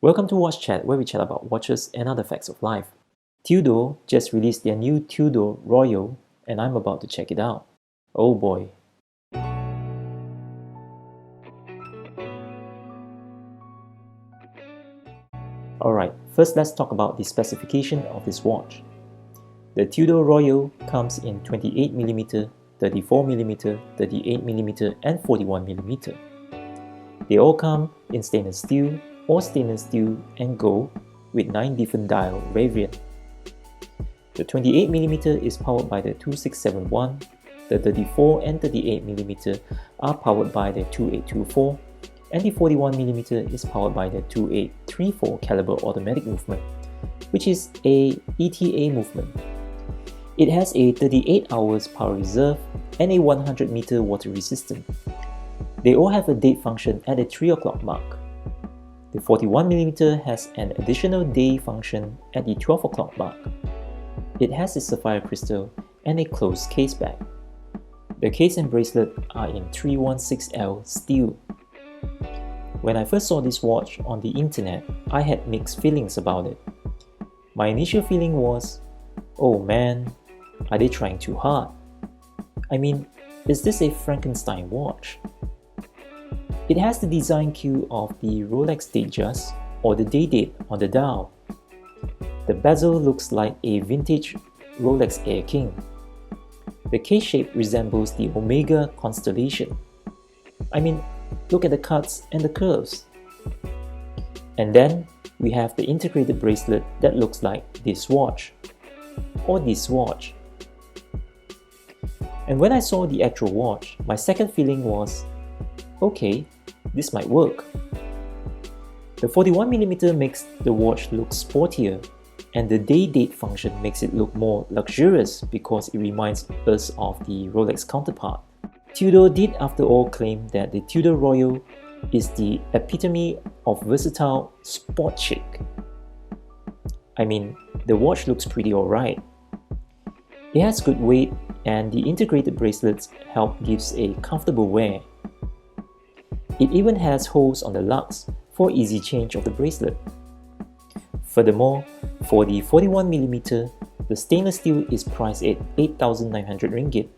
Welcome to Watchat, where we chat about watches and other facts of life. Tudor just released their new Tudor Royal, and I'm about to check it out. Oh boy. Alright, first let's talk about the specification of this watch. The Tudor Royal comes in 28mm, 34mm, 38mm and 41mm. They all come in stainless steel or stainless steel and gold with 9 different dial variants. The 28mm is powered by the 2671, the 34 and 38mm are powered by the 2824, and the 41mm is powered by the 2834 caliber automatic movement, which is a ETA movement. It has a 38 hours power reserve and a 100 meter water resistance. They all have a date function at the 3 o'clock mark. The 41mm has an additional day function at the 12 o'clock mark. It has a sapphire crystal and a closed case back. The case and bracelet are in 316L steel. When I first saw this watch on the internet, I had mixed feelings about it. My initial feeling was, oh man, are they trying too hard? I mean, is this a Frankenstein watch? It has the design cue of the Rolex Datejust or the day date on the dial. The bezel looks like a vintage Rolex Air King. The case shape resembles the Omega constellation. I mean, look at the cuts and the curves. And then we have the integrated bracelet that looks like this watch or this watch. And when I saw the actual watch, my second feeling was, okay, this might work. The 41mm makes the watch look sportier, and the day date function makes it look more luxurious because it reminds us of the Rolex counterpart. Tudor did after all claim that the Tudor Royal is the epitome of versatile sport chic. I mean, the watch looks pretty alright. It has good weight, and the integrated bracelets help gives a comfortable wear. It even has holes on the lugs for easy change of the bracelet. Furthermore, for the 41mm, the stainless steel is priced at 8,900 ringgit,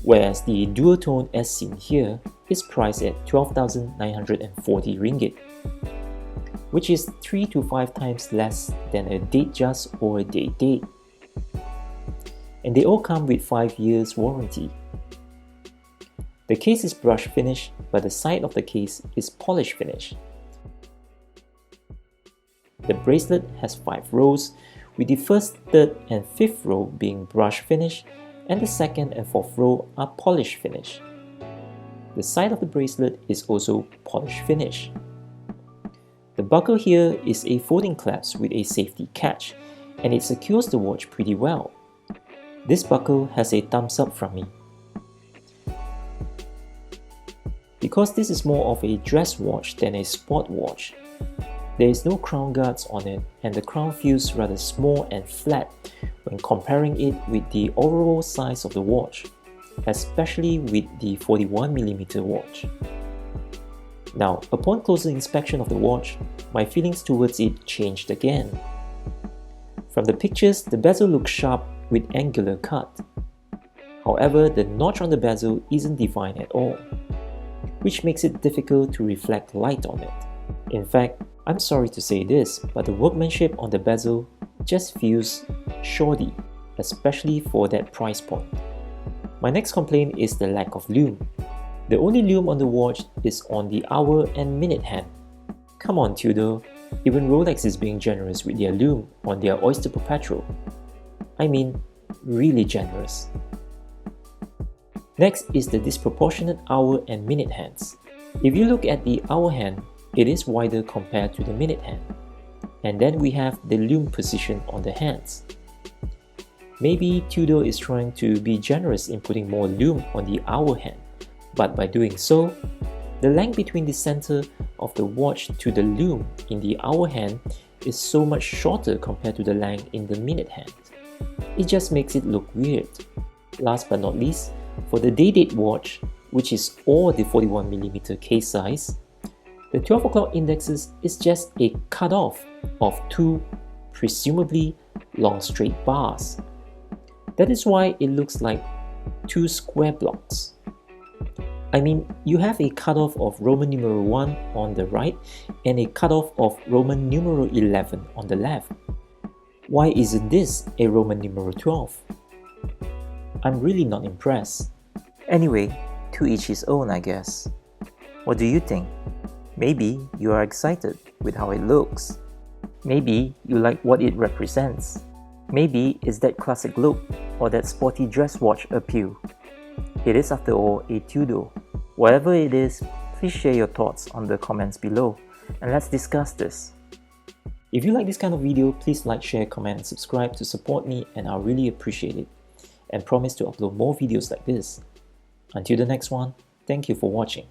whereas the dual tone as seen here is priced at 12,940 ringgit, which is 3 to 5 times less than a Datejust or a day date. And they all come with 5 years warranty. The case is brush finish, but the side of the case is polish finish. The bracelet has 5 rows, with the first, third and fifth row being brush finish, and the second and fourth row are polish finish. The side of the bracelet is also polish finish. The buckle here is a folding clasp with a safety catch, and it secures the watch pretty well. This buckle has a thumbs up from me. Because this is more of a dress watch than a sport watch, there is no crown guards on it, and the crown feels rather small and flat when comparing it with the overall size of the watch, especially with the 41mm watch. Now, upon closer inspection of the watch, my feelings towards it changed again. From the pictures, the bezel looks sharp with angular cut. However, the notch on the bezel isn't defined at all, which makes it difficult to reflect light on it. In fact, I'm sorry to say this, but the workmanship on the bezel just feels shoddy, especially for that price point. My next complaint is the lack of lume. The only lume on the watch is on the hour and minute hand. Come on Tudor, even Rolex is being generous with their lume on their Oyster Perpetual. I mean, really generous. Next is the disproportionate hour and minute hands. If you look at the hour hand, it is wider compared to the minute hand. And then we have the lume position on the hands. Maybe Tudor is trying to be generous in putting more lume on the hour hand, but by doing so, the length between the center of the watch to the lume in the hour hand is so much shorter compared to the length in the minute hand. It just makes it look weird. Last but not least, for the day date watch, which is all the 41mm case size, The 12 o'clock indexes is just a cutoff of two presumably long straight bars. That is why it looks like two square blocks. I mean, you have a cutoff of Roman numeral 1 on the right and a cutoff of Roman numeral 11 on the left. Why isn't this a Roman numeral 12? I'm really not impressed. Anyway, to each his own, I guess. What do you think? Maybe you are excited with how it looks. Maybe you like what it represents. Maybe it's that classic look or that sporty dress watch appeal. It is, after all, a Tudor. Whatever it is, please share your thoughts on the comments below and let's discuss this. If you like this kind of video, please like, share, comment and subscribe to support me, and I'll really appreciate it. And promise to upload more videos like this. Until the next one, thank you for watching.